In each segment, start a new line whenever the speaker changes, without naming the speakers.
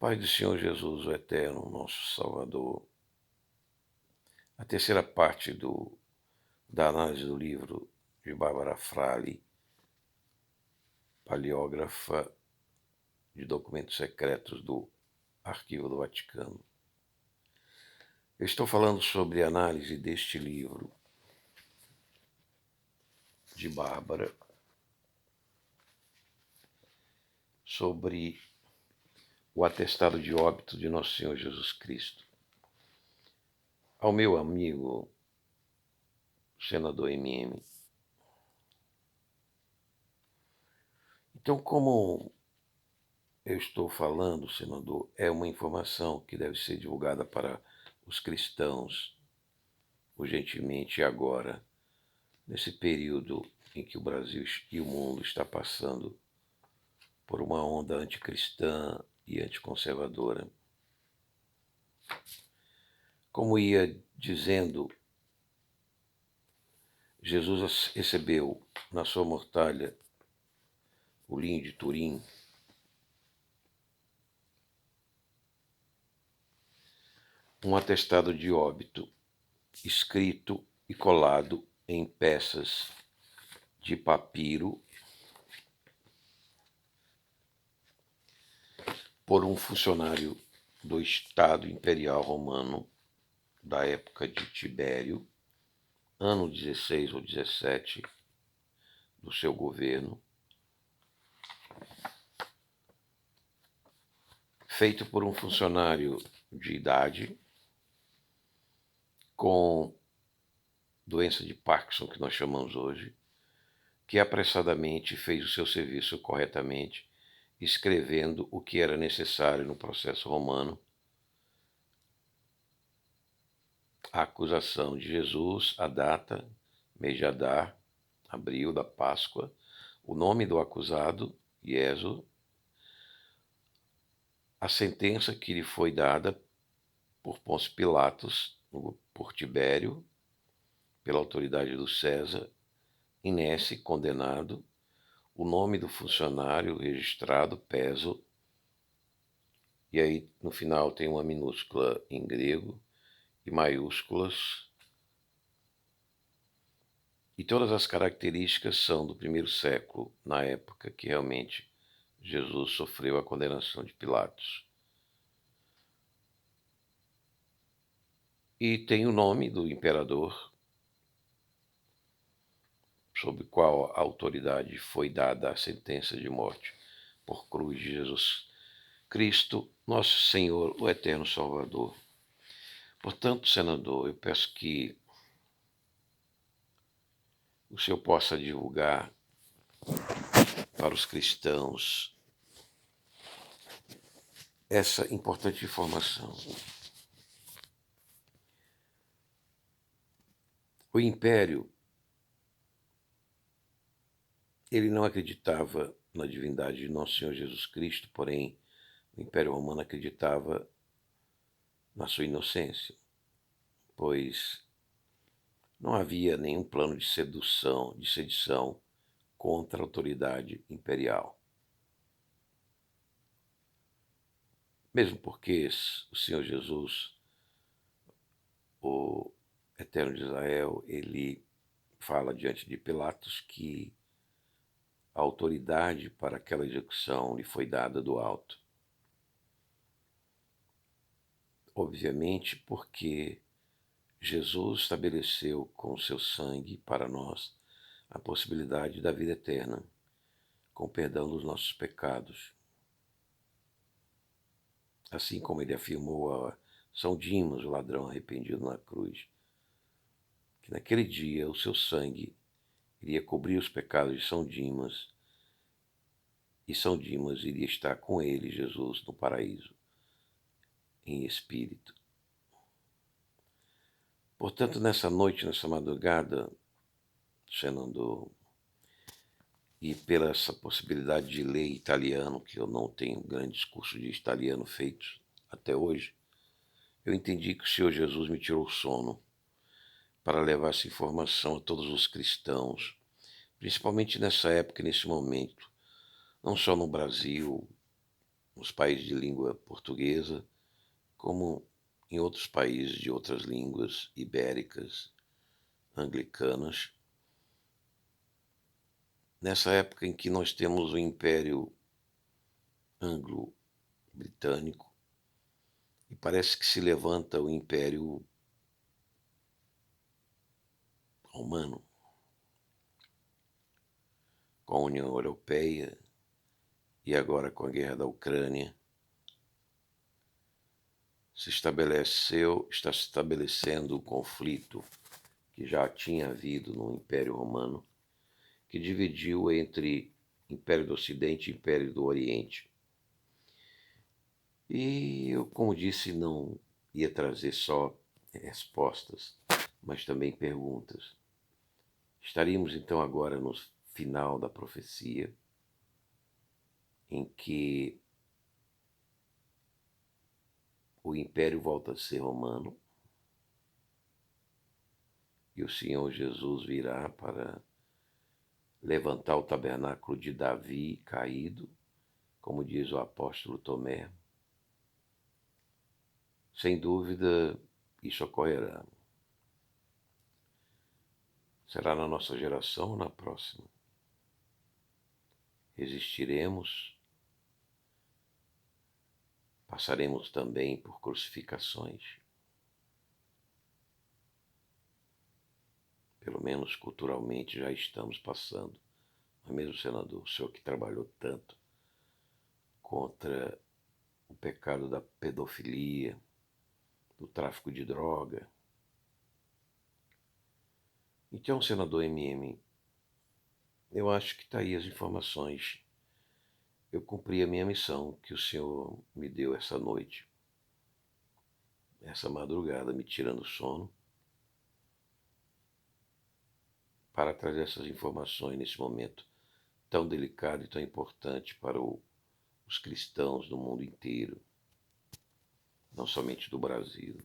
Paz do Senhor Jesus, o Eterno, nosso Salvador. A terceira parte da análise do livro de Bárbara Frale, paleógrafa de documentos secretos do Arquivo do Vaticano. Eu estou falando sobre a análise deste livro de Bárbara, sobre o atestado de óbito de Nosso Senhor Jesus Cristo. Ao meu amigo, senador MM. Então, como eu estou falando, senador, é uma informação que deve ser divulgada para os cristãos urgentemente e agora, nesse período em que o Brasil e o mundo está passando por uma onda anticristã e anticonservadora. Como ia dizendo, Jesus recebeu na sua mortalha o linho de Turim, um atestado de óbito escrito e colado em peças de papiro por um funcionário do Estado Imperial Romano da época de Tibério, ano 16 ou 17 do seu governo, feito por um funcionário de idade com doença de Parkinson, que nós chamamos hoje, que apressadamente fez o seu serviço corretamente, escrevendo o que era necessário no processo romano, a acusação de Jesus, a data, mês de Adar, abril da Páscoa, o nome do acusado, Ieso, a sentença que lhe foi dada por Pôncio Pilatos, por Tibério, pela autoridade do César, Inesse, condenado, o nome do funcionário registrado, Peso, e aí no final tem uma minúscula em grego e maiúsculas, e todas as características são do primeiro século, na época que realmente Jesus sofreu a condenação de Pilatos. E tem o nome do imperador, sob qual a autoridade foi dada a sentença de morte por cruz de Jesus Cristo, nosso Senhor, o Eterno Salvador. Portanto, senador, eu peço que o senhor possa divulgar para os cristãos essa importante informação. O Império, ele não acreditava na divindade de Nosso Senhor Jesus Cristo, porém, o Império Romano acreditava na sua inocência, pois não havia nenhum plano de sedição contra a autoridade imperial. Mesmo porque o Senhor Jesus, o Eterno de Israel, ele fala diante de Pilatos que a autoridade para aquela execução lhe foi dada do alto. Obviamente porque Jesus estabeleceu com o seu sangue para nós a possibilidade da vida eterna, com perdão dos nossos pecados. Assim como ele afirmou a São Dimas, o ladrão arrependido na cruz, que naquele dia o seu sangue iria cobrir os pecados de São Dimas, e São Dimas iria estar com ele, Jesus, no paraíso, em espírito. Portanto, nessa noite, nessa madrugada, senador, e pela essa possibilidade de ler italiano, que eu não tenho grandes cursos de italiano feitos até hoje, eu entendi que o Senhor Jesus me tirou o sono para levar essa informação a todos os cristãos, principalmente nessa época e nesse momento, não só no Brasil, nos países de língua portuguesa, como em outros países de outras línguas ibéricas, anglicanas, nessa época em que nós temos o Império Anglo-Britânico e parece que se levanta o Império Romano, com a União Europeia e agora com a guerra da Ucrânia. Está se estabelecendo o conflito que já tinha havido no Império Romano, que dividiu entre Império do Ocidente e Império do Oriente. E eu, como disse, não ia trazer só respostas, mas também perguntas. Estaríamos então agora no final da profecia, em que o Império volta a ser romano e o Senhor Jesus virá para levantar o tabernáculo de Davi caído, como diz o apóstolo Tomé. Sem dúvida, isso ocorrerá. Será na nossa geração ou na próxima? Resistiremos? Passaremos também por crucificações? Pelo menos culturalmente já estamos passando. Não é mesmo, senador? O senhor que trabalhou tanto contra o pecado da pedofilia, do tráfico de droga. Então, senador MM, eu acho que está aí as informações. Eu cumpri a minha missão que o senhor me deu essa noite, essa madrugada, me tirando o sono, para trazer essas informações nesse momento tão delicado e tão importante para os cristãos do mundo inteiro, não somente do Brasil.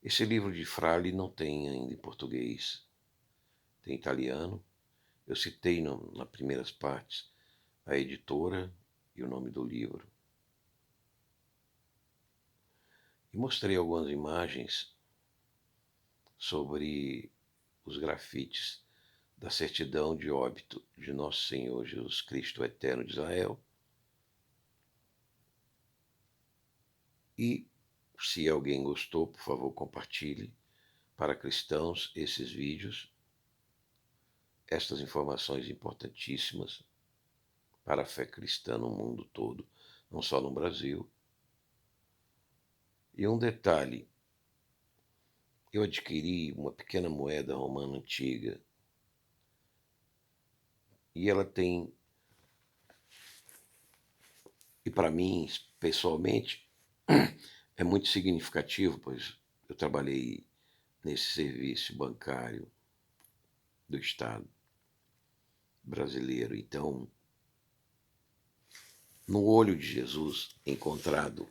Esse livro de Frale não tem ainda em português, tem italiano. Eu citei nas primeiras partes a editora e o nome do livro. E mostrei algumas imagens sobre os grafites da certidão de óbito de Nosso Senhor Jesus Cristo, Eterno de Israel. E, se alguém gostou, por favor, compartilhe para cristãos esses vídeos, estas informações importantíssimas para a fé cristã no mundo todo, não só no Brasil. E um detalhe, eu adquiri uma pequena moeda romana antiga e ela tem, e para mim, pessoalmente, é muito significativo, pois eu trabalhei nesse serviço bancário do Estado brasileiro. Então, no olho de Jesus, encontrado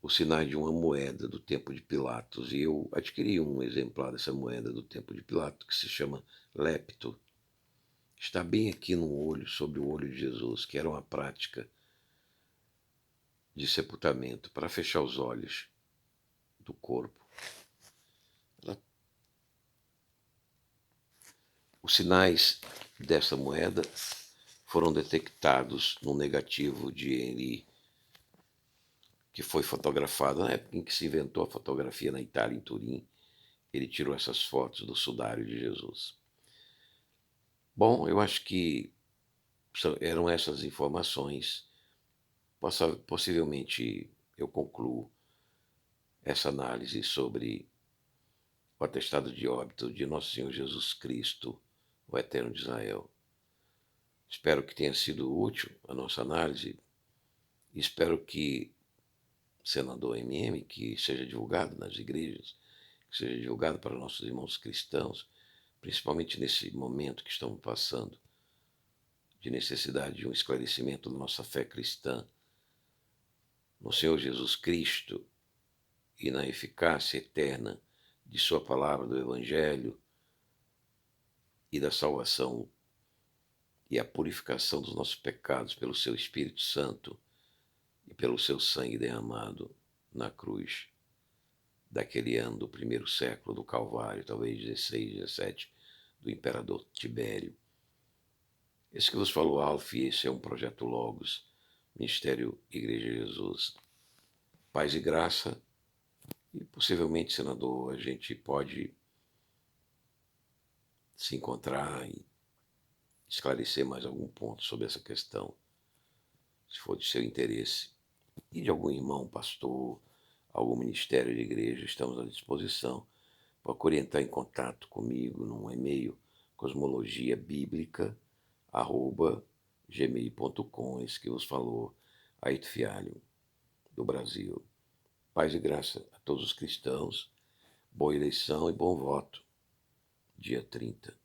os sinais de uma moeda do tempo de Pilatos, e eu adquiri um exemplar dessa moeda do tempo de Pilatos, que se chama lepto. Está bem aqui no olho, sobre o olho de Jesus, que era uma prática de sepultamento para fechar os olhos do corpo. Os sinais dessa moeda foram detectados no negativo de Henri, que foi fotografado na época em que se inventou a fotografia na Itália, em Turim. Ele tirou essas fotos do sudário de Jesus. Bom, eu acho que eram essas informações. Possivelmente eu concluo essa análise sobre o atestado de óbito de Nosso Senhor Jesus Cristo, o Eterno de Israel. Espero que tenha sido útil a nossa análise. Espero que, senador MM, que seja divulgado nas igrejas, que seja divulgado para nossos irmãos cristãos, principalmente nesse momento que estamos passando, de necessidade de um esclarecimento da nossa fé cristã no Senhor Jesus Cristo e na eficácia eterna de sua palavra, do Evangelho e da salvação e a purificação dos nossos pecados pelo seu Espírito Santo e pelo seu sangue derramado na cruz daquele ano do primeiro século do Calvário, talvez 16, 17, do imperador Tibério. Esse que vos falou, Alf, esse é um projeto Logos, Ministério Igreja de Jesus. Paz e graça, e possivelmente, senador, a gente pode se encontrar e esclarecer mais algum ponto sobre essa questão, se for de seu interesse, e de algum irmão, pastor, algum ministério de igreja, estamos à disposição. Procure entrar em contato comigo num e-mail cosmologiabiblica@gmail.com, esse que vos falou, Aito Fialho, do Brasil. Paz e graça a todos os cristãos, boa eleição e bom voto, dia 30.